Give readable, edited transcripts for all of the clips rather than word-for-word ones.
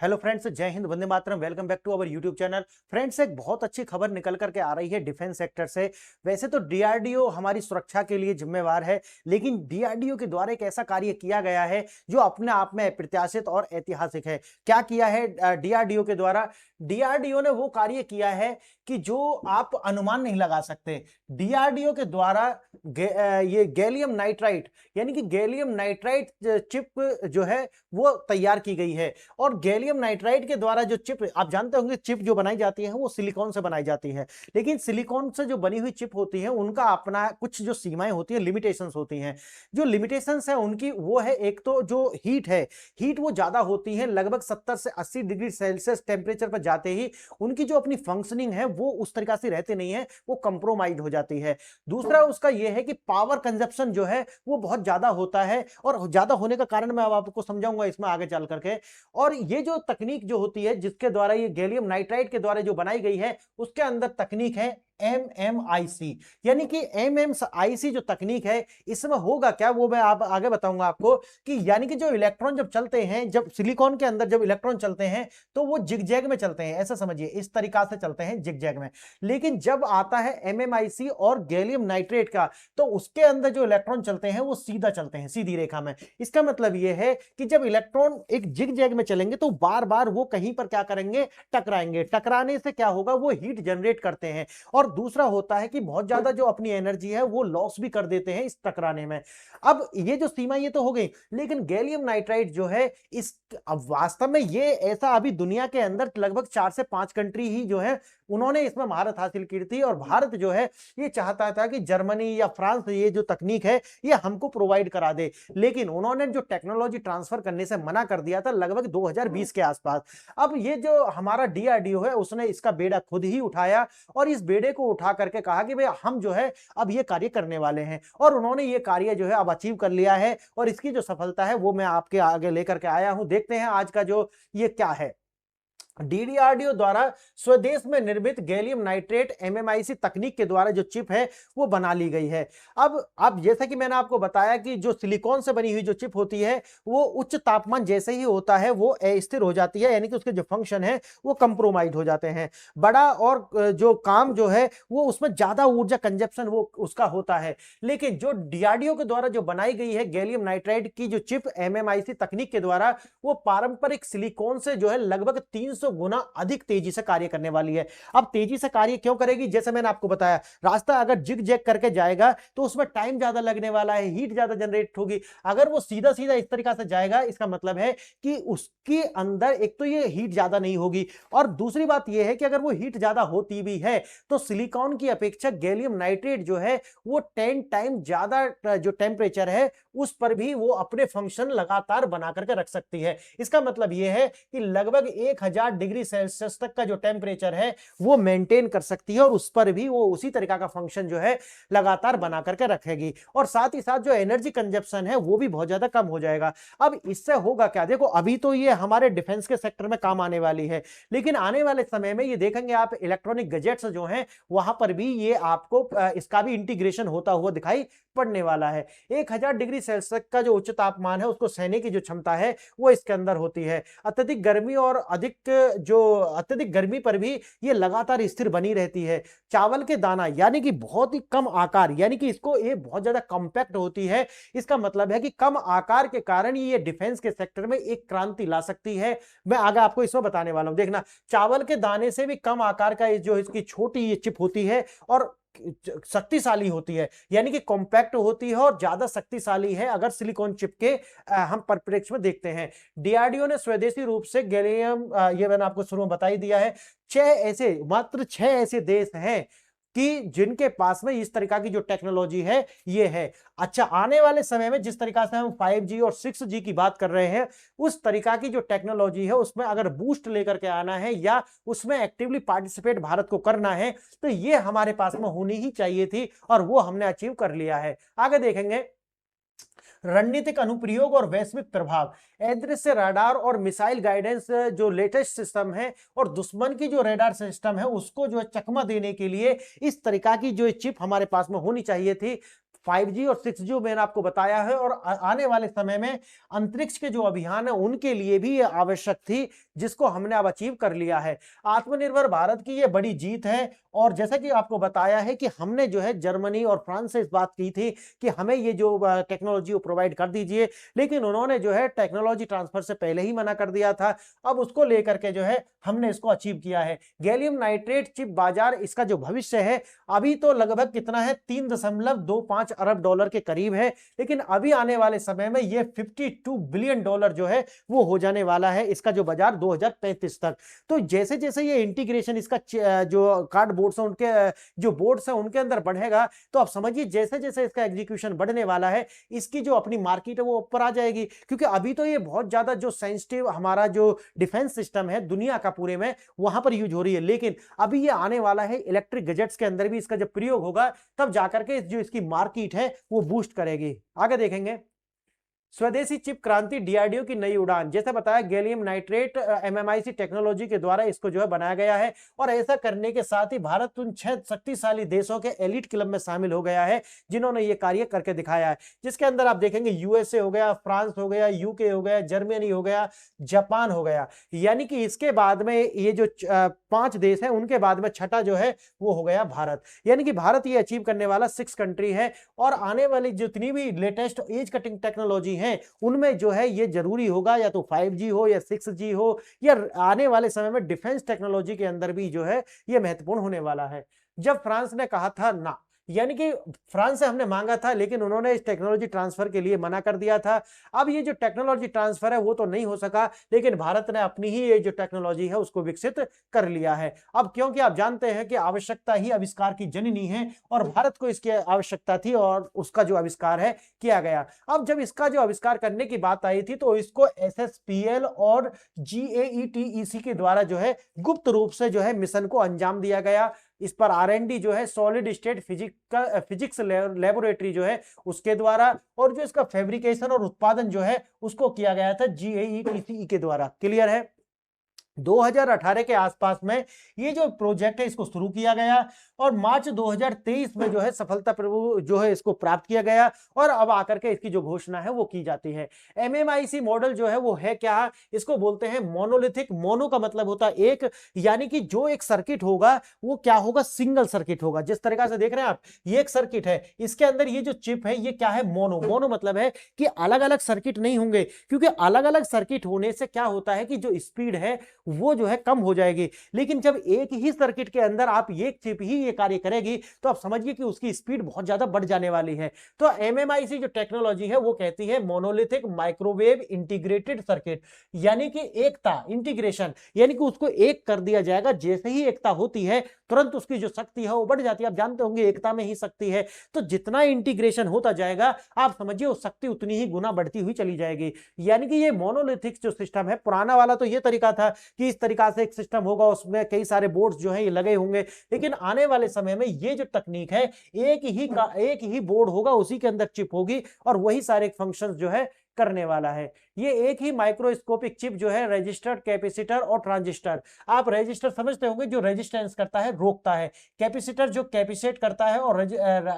Hello friends, जय हिंद, वंदे मातरम। Welcome back to our YouTube channel. Friends, एक बहुत अच्छी खबर निकल करके आ रही है डिफेंस सेक्टर से। वैसे तो डीआरडीओ हमारी सुरक्षा के लिए जिम्मेवार है, लेकिन डीआरडीओ के द्वारा एक ऐसा कार्य किया गया है जो अपने आप में अप्रत्याशित और ऐतिहासिक है। क्या किया है डीआरडीओ के द्वारा? डीआरडीओ ने वो कार्य किया है कि जो आप अनुमान नहीं लगा सकते। डीआरडीओ के द्वारा ये गैलियम नाइट्राइट यानी कि गैलियम नाइट्राइट चिप जो है वो तैयार की गई है। और गैलियम नाइट्राइड के द्वारा जो चिप, आप जानते होंगे, चिप जो बनाई जाती है वो सिलिकॉन से बनाई जाती है, लेकिन सिलिकॉन से जो बनी हुई चिप होती है उनका अपना कुछ जो सीमाएं होती है, लिमिटेशंस होती हैं। जो लिमिटेशंस है उनकी वो है, एक तो जो हीट है, हीट वो ज्यादा होती है, लगभग 70 से 80 डिग्री सेल्सियस टेम्परेचर पर जाते ही उनकी जो अपनी फंक्शनिंग है वो उस तरीका से रहते नहीं है, वो कंप्रोमाइज हो जाती है। दूसरा उसका यह है कि पावर कंजप्शन जो है वो बहुत ज्यादा होता है, और ज्यादा होने का कारण मैं अब आपको समझाऊंगा इसमें आगे चल करके। और ये जो तकनीक जो होती है जिसके द्वारा ये गैलियम नाइट्राइड के द्वारा जो बनाई गई है, उसके अंदर तकनीक है MMIC। यानी कि MMIC जो तकनीक है, इसमें होगा क्या वो मैं आप आगे बताऊंगा आपको। कि यानी कि जो इलेक्ट्रॉन जब चलते हैं, जब सिलिकॉन के अंदर जब इलेक्ट्रॉन चलते हैं तो वो जिगजैग में चलते हैं, ऐसा समझिए, इस तरीका से चलते हैं जिगजैग में। लेकिन जब आता है MMIC और गैलियम नाइट्रेट का, तो उसके अंदर जो इलेक्ट्रॉन चलते हैं वो सीधा चलते हैं, सीधी रेखा में। इसका मतलब ये है कि जब इलेक्ट्रॉन एक जिगजैग में चलेंगे तो बार बार वो कहीं पर क्या करेंगे, टकराएंगे। टकराने से क्या होगा, वो हीट जनरेट करते हैं। और दूसरा होता है कि बहुत ज्यादा जो अपनी एनर्जी है वो लॉस भी कर देते हैं इस टकराने में। अब ये जो सीमा ये तो हो गई, लेकिन गैलियम नाइट्राइड जो है, इस अब वास्तव में ये ऐसा अभी दुनिया के अंदर लगभग 4 से 5 कंट्री ही जो है उन्होंने इसमें महारत हासिल की थी। और भारत जो है ये चाहता था कि जर्मनी या फ्रांस ये जो तकनीक है ये हमको प्रोवाइड करा दे, लेकिन उन्होंने जो टेक्नोलॉजी ट्रांसफर करने से मना कर दिया था लगभग 2020 के आसपास। अब ये जो हमारा डीआरडीओ है उसने इसका बेड़ा खुद ही उठाया, और इस बेड़े को उठा करके कहा कि भाई हम जो है अब ये कार्य करने वाले हैं। और उन्होंने ये कार्य जो है अब अचीव कर लिया है, और इसकी जो सफलता है वो मैं आपके आगे लेकर के आया हूं। देखते हैं आज का जो ये क्या है। डीडीआरडीओ द्वारा स्वदेश में निर्मित गैलियम नाइट्रेट MMIC तकनीक के द्वारा जो चिप है वो बना ली गई है। अब जैसा कि मैंने आपको बताया कि जो सिलिकॉन से बनी हुई जो चिप होती है वो उच्च तापमान जैसे ही होता है वो अस्थिर हो जाती है, यानी कि उसके जो फंक्शन है वो कंप्रोमाइज हो जाते हैं। बड़ा और जो काम जो है वो उसमें ज्यादा ऊर्जा कंजप्शन वो उसका होता है। लेकिन जो डीआरडीओ के द्वारा जो बनाई गई है गैलियम नाइट्राइड की जो चिप MMIC तकनीक के द्वारा, वो पारंपरिक सिलिकॉन से जो है लगभग 300 गुना अधिक तेजी से कार्य करने वाली है। अब तेजी से कार्य क्यों करेगी? जैसे मैंने आपको बताया, रास्ता अगर जिग जैग करके जाएगा तो उसमें टाइम ज्यादा लगने वाला है, हीट ज्यादा जनरेट होगी। अगर वो सीधा सीधा इस तरीका से जाएगा, इसका मतलब है कि उसके अंदर एक तो ये हीट ज्यादा नहीं होगी, और दूसरी बात यह है कि अगर वो हीट ज्यादा होती भी है तो सिलिकॉन की अपेक्षा गैलियम नाइट्रेट जो है वो 10 टाइम ज्यादा जो टेम्परेचर है उस पर भी वो अपने फंक्शन लगातार बना करके रख सकती है। इसका मतलब यह है कि लगभग 1000 डिग्री सेल्सियस तक का जो टेम्परेचर है वो मेंटेन कर सकती है, और उस पर भी वो उसी तरीका का फंक्शन जो है लगातार बना करके रखेगी। और साथ ही साथ जो एनर्जी कंजप्शन है वो भी बहुत ज्यादा कम हो जाएगा। अब इससे होगा क्या, देखो अभी तो ये हमारे डिफेंस के सेक्टर में काम आने वाली है, लेकिन आने वाले समय में ये देखेंगे आप इलेक्ट्रॉनिक गैजेट्स जो हैं वहां पर भी ये आपको इसका भी इंटीग्रेशन होता हुआ दिखाई पड़ने वाला है। 1000 डिग्री सेल्सियस का जो उच्च तापमान है उसको सहने की जो क्षमता है वो इसके अंदर होती है। अत्यधिक गर्मी और अत्यधिक गर्मी पर भी ये लगातार स्थिर बनी रहती है। चावल के दाना यानी कि बहुत ही कम आकार, यानी कि इसको ये बहुत ज्यादा कॉम्पैक्ट होती है। इसका मतलब है कि कम आकार के कारण ये डिफेंस के सेक्टर में एक क्रांति ला सकती है। मैं आगे आपको इसमें बताने वाला हूं। देखना, चावल के दाने से भी कम आकार का जो इसकी छोटी ये चिप होती है और शक्तिशाली होती है, यानी कि कॉम्पैक्ट होती है और ज्यादा शक्तिशाली है अगर सिलिकॉन चिप के हम परिप्रेक्ष्य में देखते हैं। डीआरडीओ ने स्वदेशी रूप से गैलियम, ये मैंने आपको शुरू में बता ही दिया है, मात्र 6 ऐसे देश हैं कि जिनके पास में इस तरीका की जो टेक्नोलॉजी है ये है। अच्छा, आने वाले समय में जिस तरीका से हम 5G और 6G की बात कर रहे हैं, उस तरीका की जो टेक्नोलॉजी है उसमें अगर बूस्ट लेकर के आना है या उसमें एक्टिवली पार्टिसिपेट भारत को करना है तो ये हमारे पास में होनी ही चाहिए थी, और वो हमने अचीव कर लिया है। आगे देखेंगे, रणनीतिक अनुप्रयोग और वैश्विक प्रभाव। अदृश्य रडार और मिसाइल गाइडेंस जो लेटेस्ट सिस्टम है, और दुश्मन की जो रडार सिस्टम है उसको जो है चकमा देने के लिए इस तरीका की जो चिप हमारे पास में होनी चाहिए थी। 5G और 6G जो मैंने आपको बताया है, और आने वाले समय में अंतरिक्ष के जो अभियान है उनके लिए भी ये आवश्यक थी, जिसको हमने अब अचीव कर लिया है। आत्मनिर्भर भारत की ये बड़ी जीत है। और जैसा कि आपको बताया है कि हमने जो है जर्मनी और फ्रांस से इस बात की थी कि हमें ये जो टेक्नोलॉजी वो प्रोवाइड कर दीजिए, लेकिन उन्होंने जो है टेक्नोलॉजी ट्रांसफर से पहले ही मना कर दिया था। अब उसको लेकर के जो है हमने इसको अचीव किया है। गैलियम नाइट्रेट चिप बाजार, इसका जो भविष्य है अभी तो लगभग कितना है, 3.25 अरब डॉलर के करीब है, लेकिन अभी आने वाले समय में ये 52 बिलियन डॉलर जो है वो हो जाने वाला है, इसका जो बाजार 2035 तक। तो जैसे जैसे ये इंटीग्रेशन इसका जो कार्ड बोर्ड्स हैं उनके जो बोर्ड्स हैं उनके अंदर बढ़ेगा, तो आप समझिए जैसे जैसे इसका एग्जीक्यूशन बढ़ने वाला है, इसकी जो अपनी मार्केट है वो ऊपर आ जाएगी। क्योंकि अभी तो ये बहुत ज्यादा जो सेंसिटिव हमारा जो डिफेंस सिस्टम है दुनिया का पूरे में, वहां पर यूज हो रही है, लेकिन अभी ये आने वाला है इलेक्ट्रिक गैजेट्स के अंदर भी इसका जब प्रयोग होगा, तब जाकर के जो इसकी मार्केट है वो बूस्ट करेगी। आगे देखेंगे स्वदेशी चिप क्रांति, डीआरडीओ की नई उड़ान। जैसे बताया गैलियम नाइट्रेट एमएमआईसी टेक्नोलॉजी के द्वारा इसको जो है बनाया गया है, और ऐसा करने के साथ ही भारत उन 6 शक्तिशाली देशों के एलिट क्लब में शामिल हो गया है जिन्होंने ये कार्य करके दिखाया है, जिसके अंदर आप देखेंगे यूएसए हो गया, फ्रांस हो गया, यूके हो गया, जर्मनी हो गया, जापान हो गया। यानी कि इसके बाद में ये जो 5 देश है उनके बाद में छठा जो है वो हो गया भारत। यानी कि भारत ये अचीव करने वाला 6 कंट्री है। और आने वाली जितनी भी लेटेस्ट एज कटिंग टेक्नोलॉजी हैं उनमें जो है ये जरूरी होगा, या तो 5G हो या 6G हो, या आने वाले समय में डिफेंस टेक्नोलॉजी के अंदर भी जो है ये महत्वपूर्ण होने वाला है। जब फ्रांस ने कहा था ना, यानी कि फ्रांस से हमने मांगा था लेकिन उन्होंने इस टेक्नोलॉजी ट्रांसफर के लिए मना कर दिया था। अब ये जो टेक्नोलॉजी ट्रांसफर है वो तो नहीं हो सका, लेकिन भारत ने अपनी ही ये जो टेक्नोलॉजी है उसको विकसित कर लिया है। अब क्योंकि आप जानते हैं कि आवश्यकता ही आविष्कार की जननी है, और भारत को इसकी आवश्यकता थी और उसका जो आविष्कार है किया गया। अब जब इसका जो आविष्कार करने की बात आई थी तो इसको SSPL और GAETEC के द्वारा जो है गुप्त रूप से जो है मिशन को अंजाम दिया गया। इस पर R&D जो है सॉलिड स्टेट फिजिक्स लेबोरेटरी जो है उसके द्वारा, और जो इसका फैब्रिकेशन और उत्पादन जो है उसको किया गया था GAETC के द्वारा। क्लियर है? 2018 के आसपास में ये जो प्रोजेक्ट है इसको शुरू किया गया, और मार्च 2023 में जो है सफलतापूर्वक जो है इसको प्राप्त किया गया, और अब आकर के इसकी जो घोषणा है वो की जाती है। MMIC मॉडल जो है वो है क्या, इसको बोलते हैं मोनोलिथिक। मोनो का मतलब होता है एक, यानी कि जो एक सर्किट होगा वो क्या होगा, सिंगल सर्किट होगा। जिस तरीका से देख रहे हैं आप, ये एक सर्किट है, इसके अंदर ये जो चिप है ये क्या है, मोनो। मोनो मतलब है कि अलग अलग सर्किट नहीं होंगे, क्योंकि अलग अलग सर्किट होने से क्या होता है कि जो स्पीड है वो जो है कम हो जाएगी। लेकिन जब एक ही सर्किट के अंदर आप एक चिप ही ये कार्य करेगी, तो आप समझिए कि उसकी स्पीड बहुत ज्यादा बढ़ जाने वाली है। तो MMIC जो टेक्नोलॉजी है वो कहती है मोनोलिथिक माइक्रोवेव इंटीग्रेटेड सर्किट, यानी कि एकता, इंटीग्रेशन, यानी कि उसको एक कर दिया जाएगा। जैसे ही एकता होती है तुरंत उसकी जो शक्ति है वो बढ़ जाती है। आप जानते होंगे एकता में ही शक्ति है, तो जितना इंटीग्रेशन होता जाएगा आप समझिए वो शक्ति उतनी ही गुना बढ़ती हुई चली जाएगी। यानी कि ये मोनोलिथिक जो सिस्टम है, पुराना वाला तो ये तरीका था कि इस तरीका से एक सिस्टम होगा, उसमें कई सारे बोर्ड्स जो हैं ये लगे होंगे, लेकिन आने वाले समय में ये जो तकनीक है एक ही बोर्ड होगा, उसी के अंदर चिप होगी और वही सारे फंक्शंस जो है करने वाला है। ये एक ही माइक्रोस्कोपिक चिप जो है, रजिस्टर, कैपेसिटर और ट्रांजिस्टर। आप रजिस्टर समझते होंगे, जो रेजिस्टेंस करता है, रोकता है। कैपेसिटर जो कैपेसिट करता है, और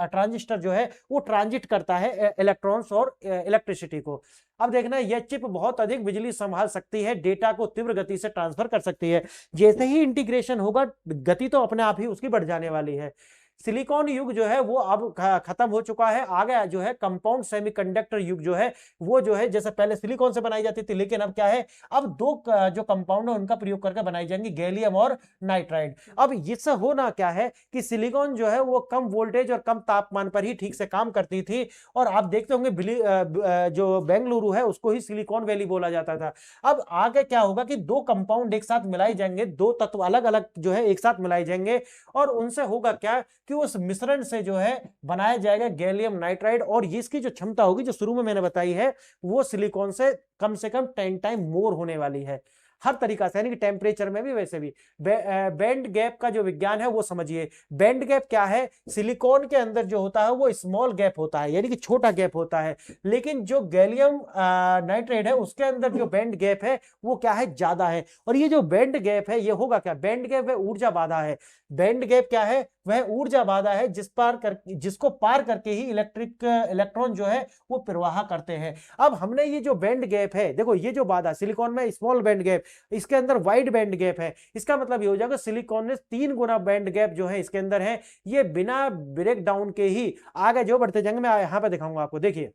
ट्रांजिस्टर जो है वो ट्रांजिट करता है इलेक्ट्रॉन्स और इलेक्ट्रिसिटी को। अब देखना, यह चिप बहुत अधिक बिजली संभाल सकती है, डेटा को तीव्र गति से ट्रांसफर कर सकती है। जैसे ही इंटीग्रेशन होगा, गति तो अपने आप ही उसकी बढ़ जाने वाली है। सिलिकॉन युग जो है वो अब खत्म हो चुका है, आ गया जो है कंपाउंड सेमीकंडक्टर युग जो है वो जो है, जैसे पहले सिलिकॉन से बनाई जाती थी, लेकिन अब क्या है, अब दो जो कंपाउंड है उनका प्रयोग करके बनाई जाएंगी, गैलियम और नाइट्राइड। अब इससे होना क्या है कि सिलिकॉन जो है वो कम वोल्टेज और कम तापमान पर ही ठीक से काम करती थी, और आप देखते होंगे जो बेंगलुरु है उसको ही सिलिकॉन वैली बोला जाता था। अब आगे क्या होगा कि दो कंपाउंड एक साथ मिलाई जाएंगे, दो तत्व अलग अलग जो है एक साथ मिलाई जाएंगे, और उनसे होगा क्या कि उस मिश्रण से जो है बनाया जाएगा गैलियम नाइट्राइड, और इसकी जो क्षमता होगी जो शुरू में मैंने बताई है वो सिलिकॉन से कम 10 टाइम मोर होने वाली है। हर तरीका से, यानी कि टेम्परेचर में भी वैसे भी। बैंड गैप का जो विज्ञान है वो समझिए। बैंड गैप क्या है? सिलिकॉन के अंदर जो होता है वो स्मॉल गैप होता है, यानी कि छोटा गैप होता है, लेकिन जो गैलियम नाइट्राइड है उसके अंदर जो बैंड गैप है वो क्या है? ज्यादा है। और ये जो बैंड गैप है ये होगा क्या? बैंड गैप वह ऊर्जा बाधा है। बैंड गैप क्या है? वह ऊर्जा बाधा है जिसको पार करके ही इलेक्ट्रॉन जो है वो प्रवाह करते हैं। अब हमने ये जो बैंड गैप है, देखो ये जो बाधा सिलिकॉन में स्मॉल बैंड गैप, इसके अंदर वाइड बैंड गैप है, इसका मतलब ये हो जाएगा सिलिकॉन ने 3 गुना बैंड गैप जो है इसके अंदर है। ये बिना ब्रेक डाउन के ही आगे जो बढ़ते जाएंगे, मैं यहां पर दिखाऊंगा आपको। देखिए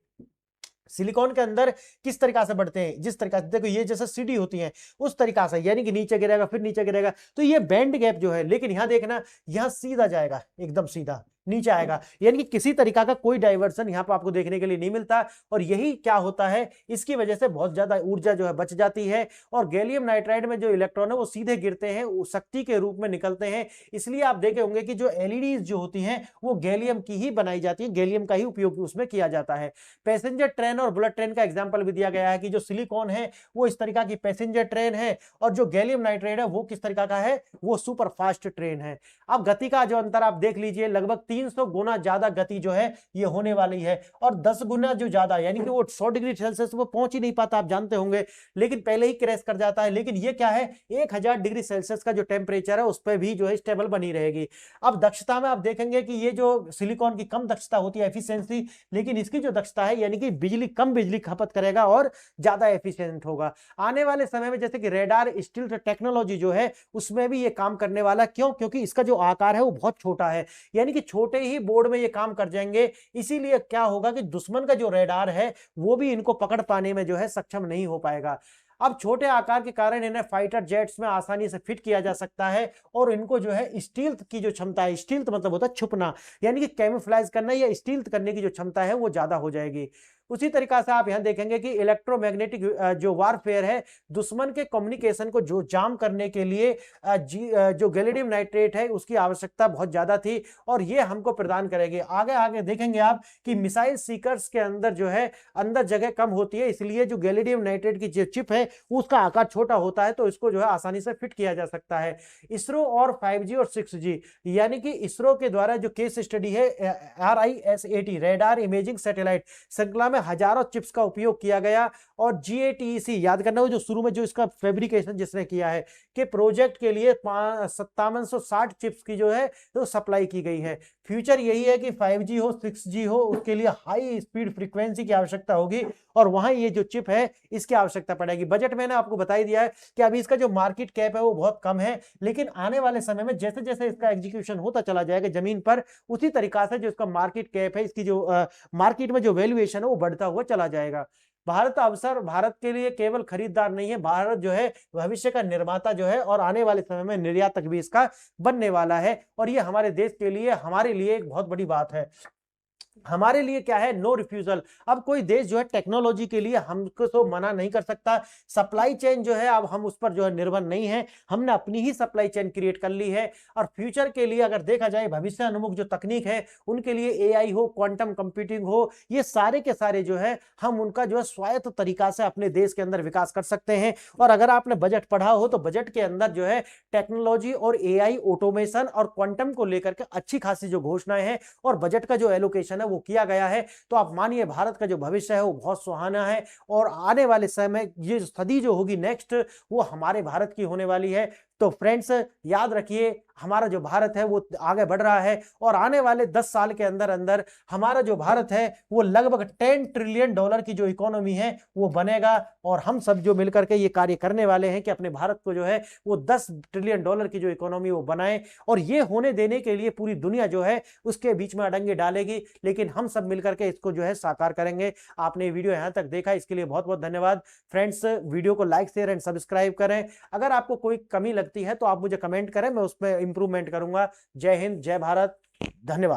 सिलिकॉन के अंदर किस तरीका से बढ़ते हैं, जिस तरीका से देखो ये जैसे सीढ़ी होती है उस तरीका से, यानी कि नीचे गिरेगा फिर नीचे गिरेगा, तो ये बैंड गैप जो है, लेकिन यहां देखना यहां सीधा जाएगा, एकदम सीधा नीचे आएगा, यानी कि किसी तरीका का कोई डाइवर्सन यहां पर आपको देखने के लिए नहीं मिलता। और यही क्या होता है, इसकी वजह से बहुत ज्यादा ऊर्जा जो है बच जाती है। और गैलियम नाइट्राइड में जो इलेक्ट्रॉन है वो सीधे गिरते हैं, वो शक्ति के रूप में निकलते हैं। इसलिए आप देखे होंगे कि जो एलईडीज जो होती हैं वो गैलियम की ही बनाई जाती है, गैलियम का ही उपयोग उसमें किया जाता है। पैसेंजर ट्रेन और बुलेट ट्रेन का एग्जाम्पल भी दिया गया है कि जो सिलिकॉन है वो इस तरीका की पैसेंजर ट्रेन है, और जो गैलियम नाइट्राइड है वो किस तरीका का है? वो सुपर फास्ट ट्रेन है। अब गति का जो अंतर आप देख लीजिए, लगभग 300 गुना ज्यादा गति जो है ये होने वाली है, और 10 गुना जो ज्यादा, यानी कि वो 100 डिग्री सेल्सियस वो पहुंच ही नहीं पाता, आप जानते होंगे, लेकिन पहले ही क्रैश कर जाता है। लेकिन ये क्या है, 1000 डिग्री सेल्सियस का जो टेम्परेचर है उस पर भी जो है स्टेबल बनी रहेगी। अब दक्षता में आप देखेंगे कि ये जो सिलिकॉन की कम दक्षता होती है, एफिशिएंसी, लेकिन इसकी जो दक्षता है यानी कि कम बिजली खपत करेगा और ज्यादा एफिशिएंट होगा। आने वाले समय में जैसे कि रेडार स्टील्थ टेक्नोलॉजी जो है उसमें भी ये काम करने वाला, क्यों? क्योंकि इसका जो आकार है वो बहुत छोटा है, यानी कि छोटे ही बोर्ड में ये काम कर जाएंगे। इसीलिए क्या होगा कि दुश्मन का जो रेडार है वो भी इनको पकड़ पाने में जो है सक्षम नहीं हो पाएगा। अब छोटे आकार के कारण इन्हें फाइटर जेट्स में आसानी से फिट किया जा सकता है, और इनको जो है स्टील्थ की जो क्षमता है, स्टील्थ मतलब होता है छुपना, यानी कि कैमोफ्लेज करना या स्टील्थ करने की जो क्षमता है वो ज्यादा हो जाएगी। उसी तरीका से आप यहां देखेंगे कि इलेक्ट्रोमैग्नेटिक जो वारफेयर है, दुश्मन के कम्युनिकेशन को जो जाम करने के लिए जो गैलियम नाइट्रेट है उसकी आवश्यकता बहुत ज्यादा थी, और ये हमको प्रदान करेगी। आगे आगे देखेंगे आप कि मिसाइल सीकर्स के अंदर जो है अंदर जगह कम होती है, इसलिए जो गैलियम नाइट्रेट की जो चिप है उसका आकार छोटा होता है, तो इसको जो है आसानी से फिट किया जा सकता है। इसरो और 5G और 6G, यानी कि इसरो के द्वारा जो केस स्टडी है RISAT रेडार इमेजिंग सैटेलाइट श्रृंखला में हजारों चिप्स का उपयोग किया गया, और GATEC याद करना, वो जो शुरू में जो इसका फैब्रिकेशन जिसने किया है कि प्रोजेक्ट के लिए 5760 चिप्स की जो है तो सप्लाई की गई है। फ्यूचर यही है कि 5G हो 6G हो उसके लिए हाई स्पीड फ्रीक्वेंसी की आवश्यकता होगी, और वहां ये जो चिप है इसकी आवश्यकता पड़ेगी। बजट मैंने आपको बता ही दिया है कि अभी इसका जो मार्केट कैप है वो बहुत कम है, लेकिन आने वाले समय में जैसे जैसे इसका एग्जीक्यूशन होता चला जाएगा जमीन पर, उसी तरीका से जो इसका मार्केट कैप है, इसकी जो मार्केट में जो वैल्यूएशन है वो बढ़ता हुआ चला जाएगा। भारत के लिए केवल खरीदार नहीं है, भारत जो है भविष्य का निर्माता जो है, और आने वाले समय में निर्यातक भी इसका बनने वाला है, और ये हमारे देश के लिए, हमारे लिए एक बहुत बड़ी बात है। हमारे लिए क्या है, नो रिफ्यूजल। अब कोई देश जो है टेक्नोलॉजी के लिए हमको तो मना नहीं कर सकता। सप्लाई चेन जो है अब हम उस पर जो है निर्भर नहीं है, हमने अपनी ही सप्लाई चेन क्रिएट कर ली है। और फ्यूचर के लिए अगर देखा जाए, भविष्य अनुमुख जो तकनीक है उनके लिए AI हो, क्वांटम कंप्यूटिंग हो, ये सारे के सारे जो है हम उनका जो है स्वायत्त तरीका से अपने देश के अंदर विकास कर सकते हैं। और अगर आपने बजट पढ़ा हो तो बजट के अंदर जो है टेक्नोलॉजी और AI, ऑटोमेशन और क्वांटम को लेकर के अच्छी खासी जो घोषणाएं हैं और बजट का जो एलोकेशन है वो किया गया है। तो आप मानिए भारत का जो भविष्य है वो बहुत सुहाना है, और आने वाले समय ये सदी जो होगी नेक्स्ट, वो हमारे भारत की होने वाली है। तो फ्रेंड्स याद रखिए, हमारा जो भारत है वो आगे बढ़ रहा है, और आने वाले 10 साल के अंदर अंदर हमारा जो भारत है वो लगभग $10 ट्रिलियन की जो इकोनॉमी है वो बनेगा। और हम सब जो मिलकर के ये कार्य करने वाले हैं कि अपने भारत को जो है वो $10 ट्रिलियन की जो इकोनॉमी वो बनाए, और ये होने देने के लिए पूरी दुनिया जो है उसके बीच में अड़ंगे डालेगी, लेकिन हम सब मिलकर के इसको जो है साकार करेंगे। आपने वीडियो यहां तक देखा, इसके लिए बहुत बहुत धन्यवाद। फ्रेंड्स वीडियो को लाइक शेयर एंड सब्सक्राइब करें। अगर आपको कोई कमी लगती है तो आप मुझे कमेंट करें, मैं उस पर इंप्रूवमेंट करूंगा। जय हिंद, जय भारत, धन्यवाद।